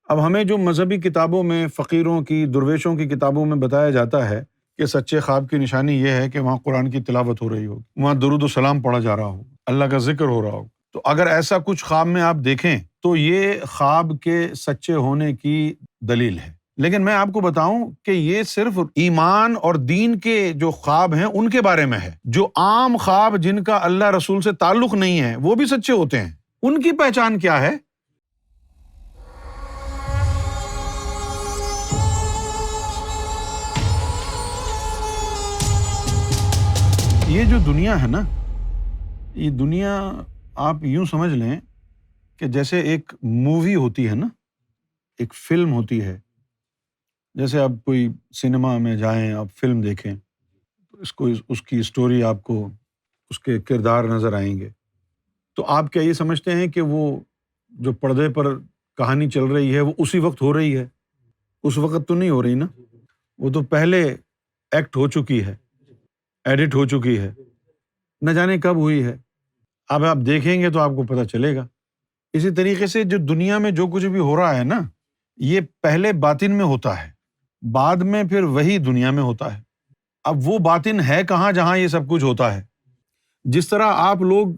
اب ہمیں جو مذہبی کتابوں میں فقیروں کی، درویشوں کی کتابوں میں بتایا جاتا ہے کہ سچے خواب کی نشانی یہ ہے کہ وہاں قرآن کی تلاوت ہو رہی ہوگی، وہاں درود و سلام پڑھا جا رہا ہو، اللہ کا ذکر ہو رہا ہو، تو اگر ایسا کچھ خواب میں آپ دیکھیں تو یہ خواب کے سچے ہونے کی دلیل ہے۔ لیکن میں آپ کو بتاؤں کہ یہ صرف ایمان اور دین کے جو خواب ہیں ان کے بارے میں ہے۔ جو عام خواب جن کا اللہ رسول سے تعلق نہیں ہے وہ بھی سچے ہوتے ہیں۔ ان کی پہچان کیا ہے؟ یہ جو دنیا ہے نا، یہ دنیا آپ یوں سمجھ لیں کہ جیسے ایک مووی ہوتی ہے نا، ایک فلم ہوتی ہے۔ جیسے آپ کوئی سنیما میں جائیں، آپ فلم دیکھیں، اس کی اسٹوری آپ کو، اس کے کردار نظر آئیں گے، تو آپ کیا یہ سمجھتے ہیں کہ وہ جو پردے پر کہانی چل رہی ہے وہ اسی وقت ہو رہی ہے؟ اس وقت تو نہیں ہو رہی نا، وہ تو پہلے ایکٹ ہو چکی ہے، ایڈٹ ہو چکی ہے، نہ جانے کب ہوئی ہے۔ اب آپ دیکھیں گے تو آپ کو پتہ چلے گا۔ اسی طریقے سے جو دنیا میں جو کچھ بھی ہو رہا ہے نا، یہ پہلے باطن میں ہوتا ہے، بعد میں پھر وہی دنیا میں ہوتا ہے۔ اب وہ باطن ہے کہاں جہاں یہ سب کچھ ہوتا ہے؟ جس طرح آپ لوگ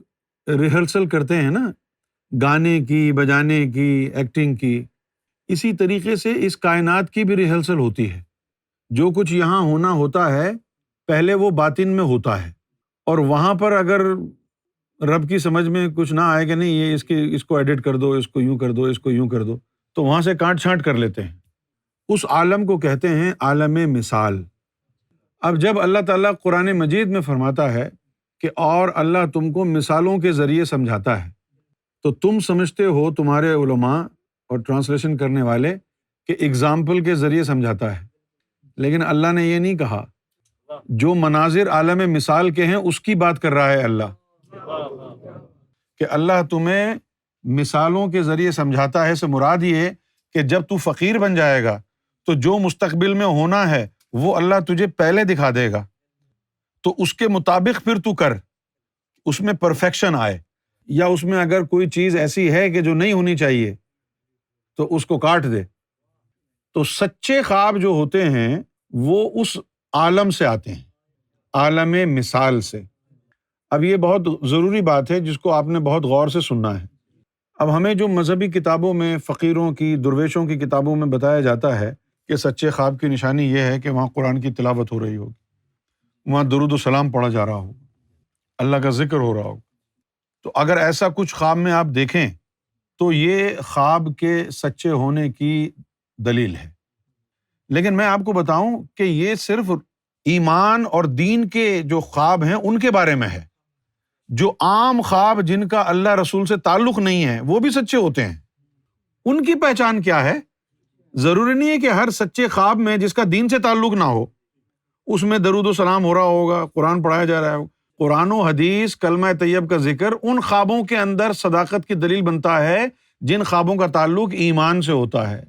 ریہرسل کرتے ہیں نا، گانے کی، بجانے کی، ایکٹنگ کی، اسی طریقے سے اس کائنات کی بھی ریہرسل ہوتی ہے۔ جو کچھ یہاں ہونا ہوتا ہے پہلے وہ باطن میں ہوتا ہے، اور وہاں پر اگر رب کی سمجھ میں کچھ نہ آئے کہ نہیں یہ اس کو ایڈٹ کر دو، اس کو یوں کر دو، اس کو یوں کر دو، تو وہاں سے کاٹ چھانٹ کر لیتے ہیں۔ اس عالم کو کہتے ہیں عالم مثال۔ اب جب اللہ تعالیٰ قرآن مجید میں فرماتا ہے کہ اور اللہ تم کو مثالوں کے ذریعے سمجھاتا ہے، تو تم سمجھتے ہو، تمہارے علماء اور ٹرانسلیشن کرنے والے، کہ اگزامپل کے ذریعے سمجھاتا ہے، لیکن اللہ نے یہ نہیں کہا۔ جو مناظر عالم مثال کے ہیں اس کی بات کر رہا ہے اللہ، کہ اللہ تمہیں مثالوں کے ذریعے سمجھاتا ہے، سے مراد یہ کہ جب تو فقیر بن جائے گا تو جو مستقبل میں ہونا ہے وہ اللہ تجھے پہلے دکھا دے گا، تو اس کے مطابق پھر تو کر، اس میں پرفیکشن آئے، یا اس میں اگر کوئی چیز ایسی ہے کہ جو نہیں ہونی چاہیے تو اس کو کاٹ دے۔ تو سچے خواب جو ہوتے ہیں وہ اس عالم سے آتے ہیں، عالم مثال سے۔ اب یہ بہت ضروری بات ہے جس کو آپ نے بہت غور سے سننا ہے۔ اب ہمیں جو مذہبی کتابوں میں فقیروں کی، درویشوں کی کتابوں میں بتایا جاتا ہے کہ سچے خواب کی نشانی یہ ہے کہ وہاں قرآن کی تلاوت ہو رہی ہوگی، وہاں درود و سلام پڑھا جا رہا ہو، اللہ کا ذکر ہو رہا ہو، تو اگر ایسا کچھ خواب میں آپ دیکھیں تو یہ خواب کے سچے ہونے کی دلیل ہے۔ لیکن میں آپ کو بتاؤں کہ یہ صرف ایمان اور دین کے جو خواب ہیں ان کے بارے میں ہے۔ جو عام خواب جن کا اللہ رسول سے تعلق نہیں ہے وہ بھی سچے ہوتے ہیں۔ ان کی پہچان کیا ہے؟ ضروری نہیں ہے کہ ہر سچے خواب میں جس کا دین سے تعلق نہ ہو اس میں درود و سلام ہو رہا ہوگا، قرآن پڑھایا جا رہا ہے۔ قرآن و حدیث، کلمہ طیب کا ذکر ان خوابوں کے اندر صداقت کی دلیل بنتا ہے جن خوابوں کا تعلق ایمان سے ہوتا ہے،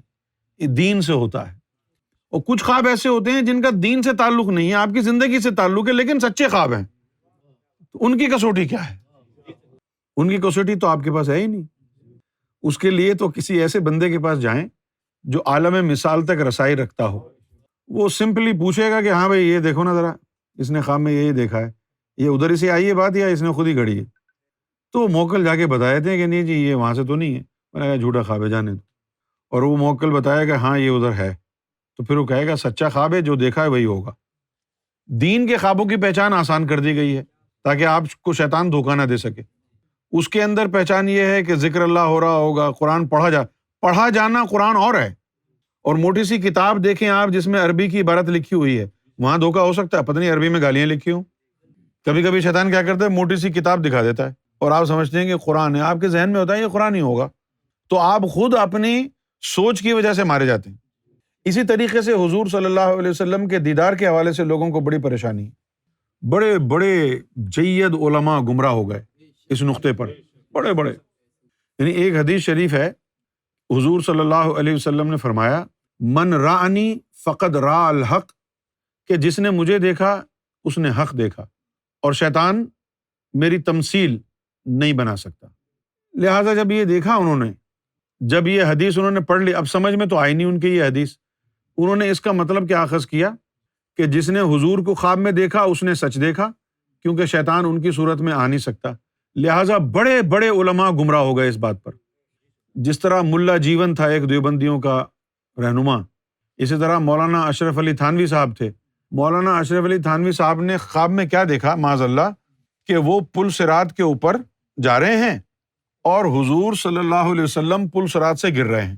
دین سے ہوتا ہے۔ اور کچھ خواب ایسے ہوتے ہیں جن کا دین سے تعلق نہیں ہے، آپ کی زندگی سے تعلق ہے، لیکن سچے خواب ہیں، تو ان کی کسوٹی کیا ہے؟ ان کی کسوٹی تو آپ کے پاس ہے ہی نہیں۔ اس کے لیے تو کسی ایسے بندے کے پاس جائیں جو عالم مثال تک رسائی رکھتا ہو۔ وہ سمپلی پوچھے گا کہ ہاں بھائی یہ دیکھو نا ذرا، اس نے خواب میں یہی دیکھا ہے، یہ ادھر سے آئی ہے بات یا اس نے خود ہی گھڑی ہے؟ تو موکل جا کے بتا دیتے ہیں کہ نہیں جی یہ وہاں سے تو نہیں ہے، میں نے کہا جھوٹا خواب ہے جانے دو، اور وہ موکل بتایا کہ ہاں یہ ادھر ہے، تو پھر وہ کہے گا سچا خواب ہے، جو دیکھا ہے وہی ہوگا۔ دین کے خوابوں کی پہچان آسان کر دی گئی ہے تاکہ آپ کو شیطان دھوکہ نہ دے سکے۔ اس کے اندر پہچان یہ ہے کہ ذکر اللہ ہو رہا ہوگا، قرآن پڑھا جانا قرآن اور ہے، اور موٹی سی کتاب دیکھیں آپ جس میں عربی کی عبارت لکھی ہوئی ہے، وہاں دھوکہ ہو سکتا ہے، پتہ نہیں عربی میں گالیاں لکھی ہوں۔ کبھی کبھی شیطان کیا کرتا ہے، موٹی سی کتاب دکھا دیتا ہے اور آپ سمجھتے ہیں کہ قرآن ہے، آپ کے ذہن میں ہوتا ہے یہ قرآن ہی ہوگا، تو آپ خود اپنی سوچ کی وجہ سے مارے جاتے ہیں۔ اسی طریقے سے حضور صلی اللہ علیہ وسلم کے دیدار کے حوالے سے لوگوں کو بڑی پریشانی ہے۔ بڑے بڑے جید علماء گمراہ ہو گئے اس نقطے پر، بڑے بڑے، یعنی ایک حدیث شریف ہے، حضور صلی اللہ علیہ وسلم نے فرمایا من رانی فقد را الحق، کہ جس نے مجھے دیکھا اس نے حق دیکھا، اور شیطان میری تمثیل نہیں بنا سکتا۔ لہٰذا جب یہ دیکھا انہوں نے جب یہ حدیث انہوں نے پڑھ لی، اب سمجھ میں تو آئی نہیں ان کی یہ حدیث، انہوں نے اس کا مطلب کیا اخذ کیا کہ جس نے حضور کو خواب میں دیکھا اس نے سچ دیکھا، کیونکہ شیطان ان کی صورت میں آ نہیں سکتا، لہٰذا بڑے بڑے علماء گمراہ ہو گئے اس بات پر۔ جس طرح ملا جیون تھا ایک دیوبندیوں کا رہنما، اسی طرح مولانا اشرف علی تھانوی صاحب تھے۔ مولانا اشرف علی تھانوی صاحب نے خواب میں کیا دیکھا معاذ اللہ، کہ وہ پل صراط کے اوپر جا رہے ہیں اور حضور صلی اللہ علیہ وسلم پل صراط سے گر رہے ہیں،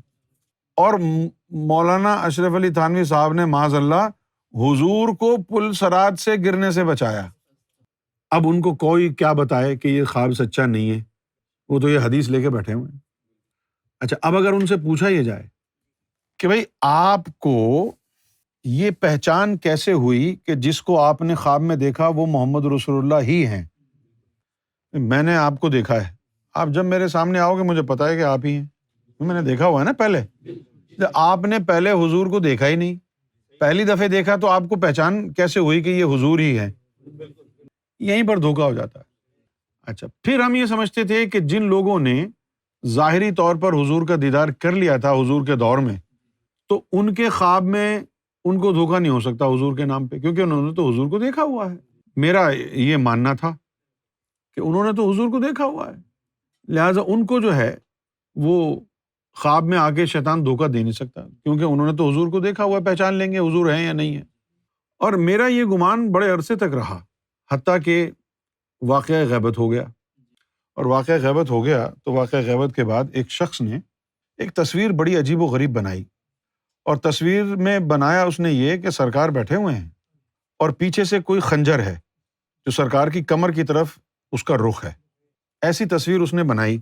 اور مولانا اشرف علی تھانوی صاحب نے معاذ اللہ حضور کو پل صراط سے گرنے سے بچایا۔ اب ان کو کوئی کیا بتائے کہ یہ خواب سچا نہیں ہے، وہ تو یہ حدیث لے کے بیٹھے ہوئے ہیں۔ اچھا، اب اگر ان سے پوچھا یہ جائے کہ بھائی آپ کو یہ پہچان کیسے ہوئی کہ جس کو آپ نے خواب میں دیکھا وہ محمد رسول اللہ ہی ہیں؟ میں نے آپ کو دیکھا ہے، آپ جب میرے سامنے آؤ گے مجھے پتا ہے کہ آپ ہی ہیں، میں نے دیکھا ہوا ہے نا پہلے۔ آپ نے پہلے حضور کو دیکھا ہی نہیں، پہلی دفعہ دیکھا تو آپ کو پہچان کیسے ہوئی کہ یہ حضور ہی ہے؟ یہیں پر دھوکا ہو جاتا ہے۔ اچھا، پھر ہم یہ سمجھتے تھے کہ جن لوگوں نے ظاہری طور پر حضور کا دیدار کر لیا تھا حضور کے دور میں، تو ان کے خواب میں ان کو دھوکا نہیں ہو سکتا حضور کے نام پہ، کیونکہ انہوں نے تو حضور کو دیکھا ہوا ہے۔ میرا یہ ماننا تھا کہ انہوں نے تو حضور کو دیکھا ہوا ہے، لہٰذا ان کو جو ہے وہ خواب میں آ کے شیطان دھوکا دے نہیں سکتا، کیونکہ انہوں نے تو حضور کو دیکھا ہوا ہے، پہچان لیں گے حضور ہیں یا نہیں ہے۔ اور میرا یہ گمان بڑے عرصے تک رہا، حتیٰ کہ واقعہ غیبت ہو گیا، اور واقعہ غیبت ہو گیا تو واقعہ غیبت کے بعد ایک شخص نے ایک تصویر بڑی عجیب و غریب بنائی، اور تصویر میں بنایا اس نے یہ کہ سرکار بیٹھے ہوئے ہیں اور پیچھے سے کوئی خنجر ہے جو سرکار کی کمر کی طرف اس کا رخ ہے، ایسی تصویر اس نے بنائی۔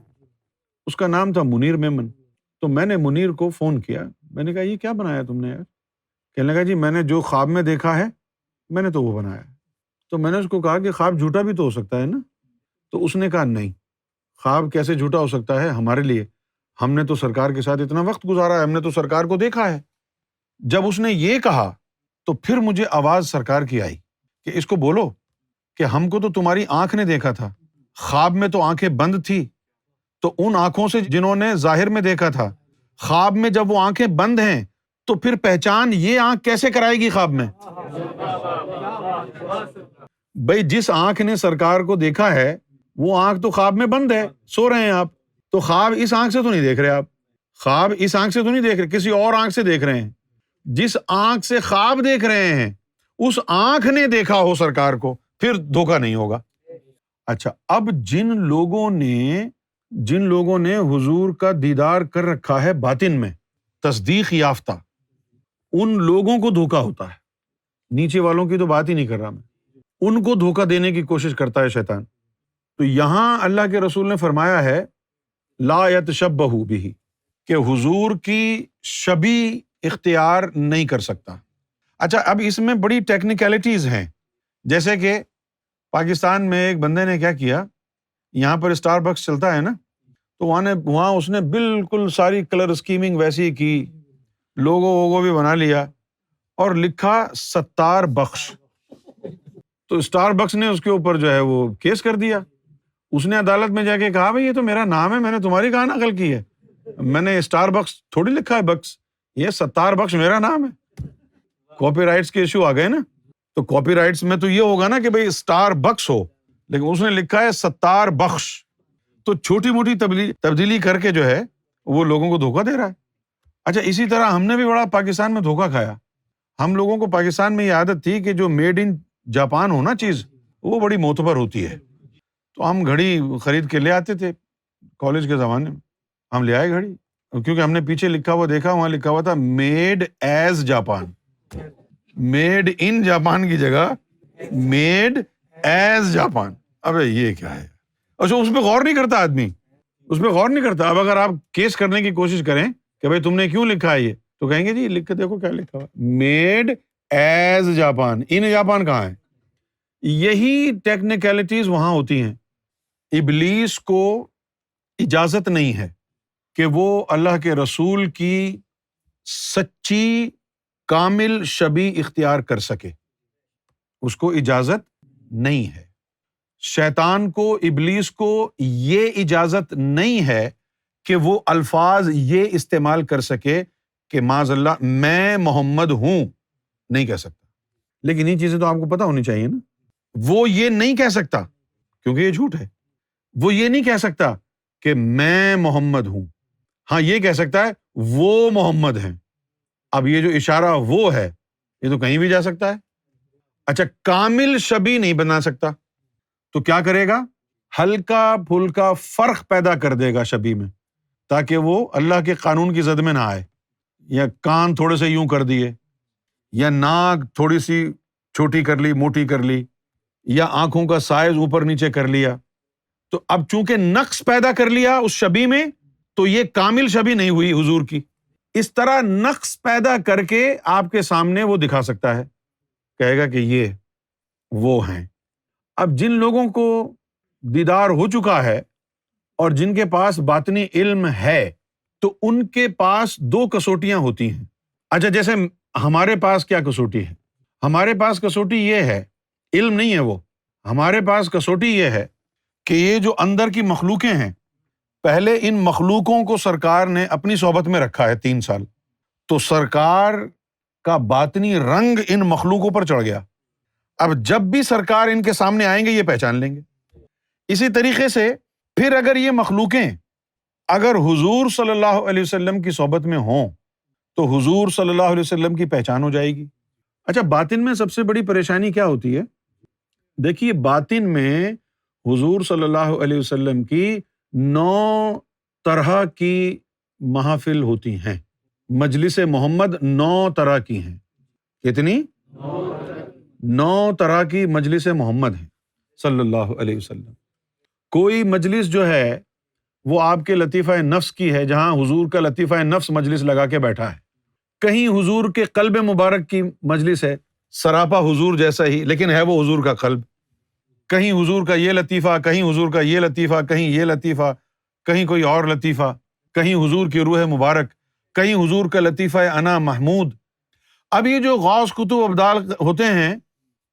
اس کا نام تھا منیر میمن۔ تو میں نے منیر کو فون کیا، میں نے کہا یہ کیا بنایا تم نے یار؟ کہنے لگا جی میں نے جو خواب میں دیکھا ہے میں نے تو وہ بنایا۔ تو میں نے اس کو کہا کہ خواب جھوٹا بھی تو ہو سکتا ہے نا؟ تو اس نے کہا نہیں، خواب کیسے جھوٹا ہو سکتا ہے ہمارے لیے، ہم نے تو سرکار کے ساتھ اتنا وقت گزارا ہے، ہم نے تو سرکار کو دیکھا ہے۔ جب اس نے یہ کہا تو پھر مجھے آواز سرکار کی آئی کہ اس کو بولو کہ ہم کو تو تمہاری آنکھ نے دیکھا تھا، خواب میں تو آنکھیں بند تھی، تو ان آنکھوں سے جنہوں نے ظاہر میں دیکھا تھا، خواب میں جب وہ آنکھیں بند ہیں تو پھر پہچان یہ آنکھ کیسے کرائے گی خواب میں؟ بھائی جس آنکھ نے سرکار کو دیکھا ہے وہ آنکھ تو خواب میں بند ہے، سو رہے ہیں آپ، تو خواب اس آنکھ سے تو نہیں دیکھ رہے، آپ خواب اس آنکھ سے تو نہیں دیکھ رہے، کسی اور آنکھ سے دیکھ رہے ہیں۔ جس آنکھ سے خواب دیکھ رہے ہیں اس آنکھ نے دیکھا ہو سرکار کو، پھر دھوکا نہیں ہوگا۔ اچھا، اب جن لوگوں نے حضور کا دیدار کر رکھا ہے باطن میں، تصدیق یافتہ، ان لوگوں کو دھوکا ہوتا ہے، نیچے والوں کی تو بات ہی نہیں کر رہا میں، ان کو دھوکا دینے کی کوشش کرتا ہے شیطان۔ تو یہاں اللہ کے رسول نے فرمایا ہے لا یتشبہوا بہ، کہ حضور کی شبیہ اختیار نہیں کر سکتا۔ اچھا، اب اس میں بڑی ٹیکنیکلٹیز ہیں، جیسے کہ پاکستان میں ایک بندے نے کیا کیا، یہاں پر اسٹار بکس چلتا ہے نا، تو وہاں اس نے بالکل ساری کلر اسکیمنگ ویسی کی، لوگو بھی بنا لیا اور لکھا ستار بخش۔ تو اسٹار بکس نے اس کے اوپر جو ہے وہ کیس کر دیا، اس نے عدالت میں جا کے کہا بھائی یہ تو میرا نام ہے، میں نے تمہاری کہاں نقل کی ہے، میں نے اسٹار بکس تھوڑی لکھا ہے بکس، یہ ستار بخش میرا نام ہے۔ کاپی رائٹس کے ایشو آ گئے نا، تو کاپی رائٹس میں تو یہ ہوگا نا کہ بھائی اسٹار بکس ہو، لیکن اس نے لکھا ہے ستار بخش، تو چھوٹی موٹی تبدیلی کر کے جو ہے وہ لوگوں کو دھوکا دے رہا ہے۔ اچھا، اسی طرح ہم نے بھی بڑا پاکستان میں دھوکا کھایا۔ ہم لوگوں کو پاکستان میں یہ عادت تھی کہ جو میڈ ان جاپان ہونا چیز وہ بڑی معتبر ہوتی ہے، تو ہم گھڑی خرید کے لے آتے تھے کالج کے زمانے میں، ہم لے آئے گھڑی، کیونکہ ہم نے پیچھے لکھا ہوا دیکھا، وہاں لکھا ہوا تھا made as Japan, made in Japan کی جگہ میڈ ایز جاپان۔ ابے یہ کیا ہے؟ اچھا، اس پہ غور نہیں کرتا آدمی، اس پہ غور نہیں کرتا۔ اب اگر آپ کیس کرنے کی کوشش کریں کہ بھائی تم نے کیوں لکھا ہے یہ، تو کہیں گے جی لکھ کے دیکھو کیا لکھا ہوا، میڈ ایز جاپان، ان جاپان کہاں ہے؟ یہی ٹیکنیکلٹیز وہاں ہوتی ہیں۔ ابلیس کو اجازت نہیں ہے کہ وہ اللہ کے رسول کی سچی کامل شبیہ اختیار کر سکے، اس کو اجازت نہیں ہے۔ شیطان کو، ابلیس کو یہ اجازت نہیں ہے کہ وہ الفاظ یہ استعمال کر سکے کہ معاذ اللہ میں محمد ہوں، نہیں کہہ سکتا۔ لیکن یہ چیزیں تو آپ کو پتہ ہونی چاہیے نا۔ وہ یہ نہیں کہہ سکتا کیونکہ یہ جھوٹ ہے۔ وہ یہ نہیں کہہ سکتا کہ میں محمد ہوں، ہاں یہ کہہ سکتا ہے وہ محمد ہیں۔ اب یہ جو اشارہ وہ ہے یہ تو کہیں بھی جا سکتا ہے۔ اچھا، کامل شبیہ نہیں بنا سکتا تو کیا کرے گا؟ ہلکا پھلکا فرق پیدا کر دے گا شبیہ میں، تاکہ وہ اللہ کے قانون کی زد میں نہ آئے، یا کان تھوڑے سے یوں کر دیے، یا ناک تھوڑی سی چھوٹی کر لی، موٹی کر لی، یا آنکھوں کا سائز اوپر نیچے کر لیا۔ تو اب چونکہ نقص پیدا کر لیا اس شبیہ میں تو یہ کامل شبیہ نہیں ہوئی حضور کی۔ اس طرح نقص پیدا کر کے آپ کے سامنے وہ دکھا سکتا ہے، کہے گا کہ یہ وہ ہیں۔ اب جن لوگوں کو دیدار ہو چکا ہے اور جن کے پاس باطنی علم ہے تو ان کے پاس دو کسوٹیاں ہوتی ہیں۔ اچھا، جیسے ہمارے پاس کیا کسوٹی ہے؟ ہمارے پاس کسوٹی یہ ہے، علم نہیں ہے وہ، ہمارے پاس کسوٹی یہ ہے کہ یہ جو اندر کی مخلوقیں ہیں، پہلے ان مخلوقوں کو سرکار نے اپنی صحبت میں رکھا ہے 3 سال، تو سرکار کا باطنی رنگ ان مخلوقوں پر چڑھ گیا۔ اب جب بھی سرکار ان کے سامنے آئیں گے یہ پہچان لیں گے۔ اسی طریقے سے پھر اگر یہ مخلوقیں اگر حضور صلی اللہ علیہ وسلم کی صحبت میں ہوں تو حضور صلی اللہ علیہ وسلم کی پہچان ہو جائے گی۔ اچھا، باطن میں سب سے بڑی پریشانی کیا ہوتی ہے؟ دیکھیے، باطن میں حضور صلی اللہ علیہ وسلم کی 9 طرح کی محافل ہوتی ہیں، مجلس محمد 9 طرح کی ہیں۔ کتنی؟ 9 طرح کی مجلس محمد ہیں صلی اللہ علیہ وسلم۔ کوئی مجلس جو ہے وہ آپ کے لطیفہ نفس کی ہے، جہاں حضور کا لطیفہ نفس مجلس لگا کے بیٹھا ہے۔ کہیں حضور کے قلب مبارک کی مجلس ہے، سراپا حضور جیسا ہی لیکن ہے وہ حضور کا قلب۔ کہیں حضور کا یہ لطیفہ، کہیں حضور کا یہ لطیفہ، کہیں یہ لطیفہ، کہیں کوئی اور لطیفہ، کہیں حضور کی روح مبارک، کہیں حضور کا لطیفہ انا محمود۔ اب یہ جو غوث قطب ابدال ہوتے ہیں،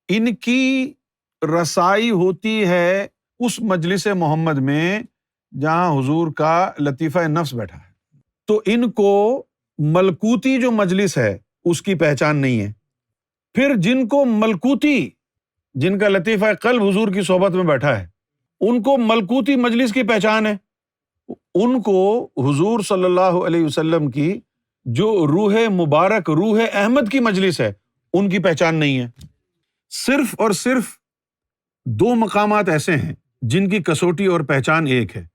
ان کی رسائی ہوتی ہے اس مجلس محمد میں جہاں حضور کا لطیفہ نفس بیٹھا ہے۔ تو ان کو ملکوتی جو مجلس ہے اس کی پہچان نہیں ہے۔ پھر جن کو ملکوتی، جن کا لطیفہ قلب حضور کی صحبت میں بیٹھا ہے، ان کو ملکوتی مجلس کی پہچان ہے۔ ان کو حضور صلی اللہ علیہ وسلم کی جو روح مبارک، روح احمد کی مجلس ہے، ان کی پہچان نہیں ہے۔ صرف اور صرف 2 مقامات ایسے ہیں جن کی کسوٹی اور پہچان ایک ہے۔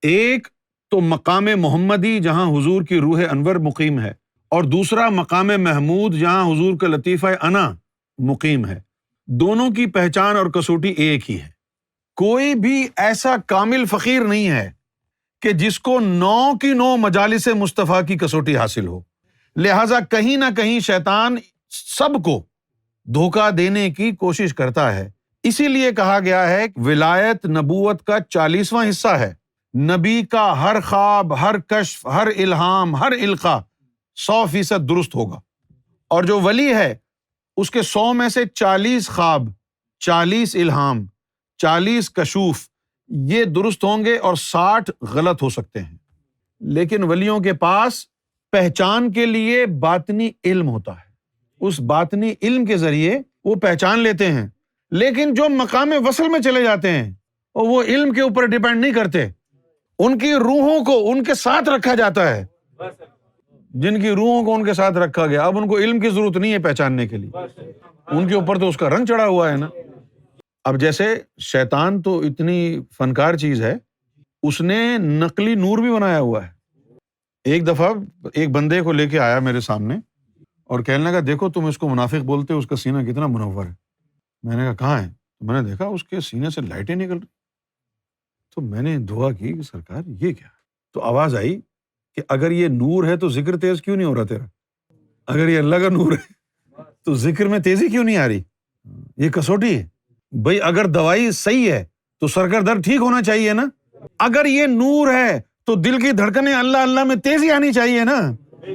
ایک تو مقام محمدی جہاں حضور کی روح انور مقیم ہے، اور دوسرا مقام محمود جہاں حضور کا لطیفہ انا مقیم ہے۔ دونوں کی پہچان اور کسوٹی ایک ہی ہے۔ کوئی بھی ایسا کامل فقیر نہیں ہے کہ جس کو 9 کی 9 مجالس مصطفیٰ کی کسوٹی حاصل ہو۔ لہٰذا کہیں نہ کہیں شیطان سب کو دھوکہ دینے کی کوشش کرتا ہے۔ اسی لیے کہا گیا ہے کہ ولایت نبوت کا 40واں حصہ ہے۔ نبی کا ہر خواب، ہر کشف، ہر الہام، ہر القاء 100% درست ہوگا، اور جو ولی ہے اس کے 100 میں سے 40 خواب، 40 الہام، 40 کشوف یہ درست ہوں گے اور 60 غلط ہو سکتے ہیں۔ لیکن ولیوں کے پاس پہچان کے لیے باطنی علم ہوتا ہے، اس باطنی علم کے ذریعے وہ پہچان لیتے ہیں۔ لیکن جو مقام وصل میں چلے جاتے ہیں اور وہ علم کے اوپر ڈیپینڈ نہیں کرتے، ان کی روحوں کو ان کے ساتھ رکھا جاتا ہے۔ جن کی روحوں کو ان کے ساتھ رکھا گیا، اب ان کو علم کی ضرورت نہیں ہے پہچاننے کے لیے، ان کے اوپر تو اس کا رنگ چڑھا ہوا ہے نا۔ اب جیسے شیطان تو اتنی فنکار چیز ہے، اس نے نقلی نور بھی بنایا ہوا ہے۔ ایک دفعہ ایک بندے کو لے کے آیا میرے سامنے اور کہنے لگا، دیکھو تم اس کو منافق بولتے ہو، اس کا سینہ کتنا منور ہے۔ میں نے کہا کہاں ہے؟ تو میں نے دیکھا اس کے سینے سے لائٹیں نکل رہی۔ تو میں نے دعا کی کہ سرکار یہ کیا؟ تو آواز آئی کہ اگر یہ نور ہے تو ذکر تیز کیوں نہیں ہو رہا تیرا؟ اگر یہ اللہ کا نور ہے تو ذکر میں تیزی کیوں نہیں آ رہی؟ یہ کسوٹی ہے بھائی۔ اگر دوائی صحیح ہے تو سر کا درد ٹھیک ہونا چاہیے نا۔ اگر یہ نور ہے تو دل کی دھڑکنیں اللہ اللہ میں تیزی آنی چاہیے نا۔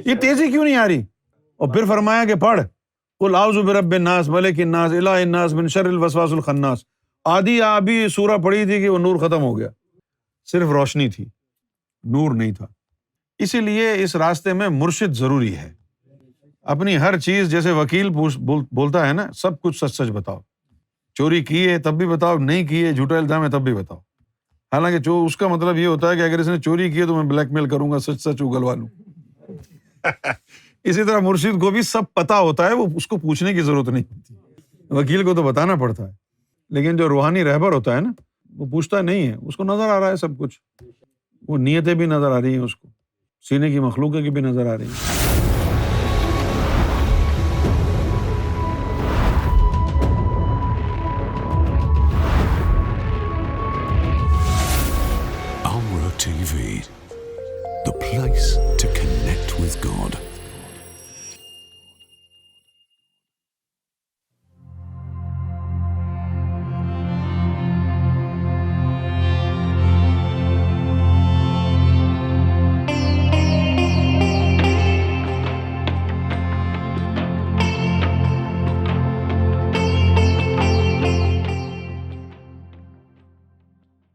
یہ تیزی کیوں نہیں آ رہی؟ اور پھر فرمایا کہ پڑھ قل اعوذ برب الناس ملک الناس الہ الناس من شر الوسواس الخناس۔ آدھی آبی سورہ پڑھی تھی کہ وہ نور ختم ہو گیا، صرف روشنی تھی۔ نور نہیں تھا. اسی لیے اس راستے میں مرشد ضروری ہے. اپنی ہر چیز جیسے وکیل بولتا ہے نا، سب کچھ سچ سچ بتاؤ. چوری کی ہے تب بھی بتاؤ، نہیں کی ہے، جھوٹا الزام ہے تب بھی بتاؤ. حالانکہ جو اس کا مطلب یہ ہوتا ہے کہ اگر اس نے چوری کی ہے تو میں بلیک میل کروں گا، سچ سچ اگلوا لوں. اسی طرح مرشد کو بھی سب پتہ ہوتا ہے، وہ اس کو پوچھنے کی ضرورت نہیں ہوتی. وکیل کو تو بتانا پڑتا ہے، لیکن جو روحانی رہبر ہوتا ہے نا، وہ پوچھتا نہیں ہے، اس کو نظر آ رہا ہے سب کچھ. وہ نیتیں بھی نظر آ رہی ہیں، اس کو سینے کی مخلوقیں کی بھی نظر آ رہی ہیں. Amra TV, the place to connect with God.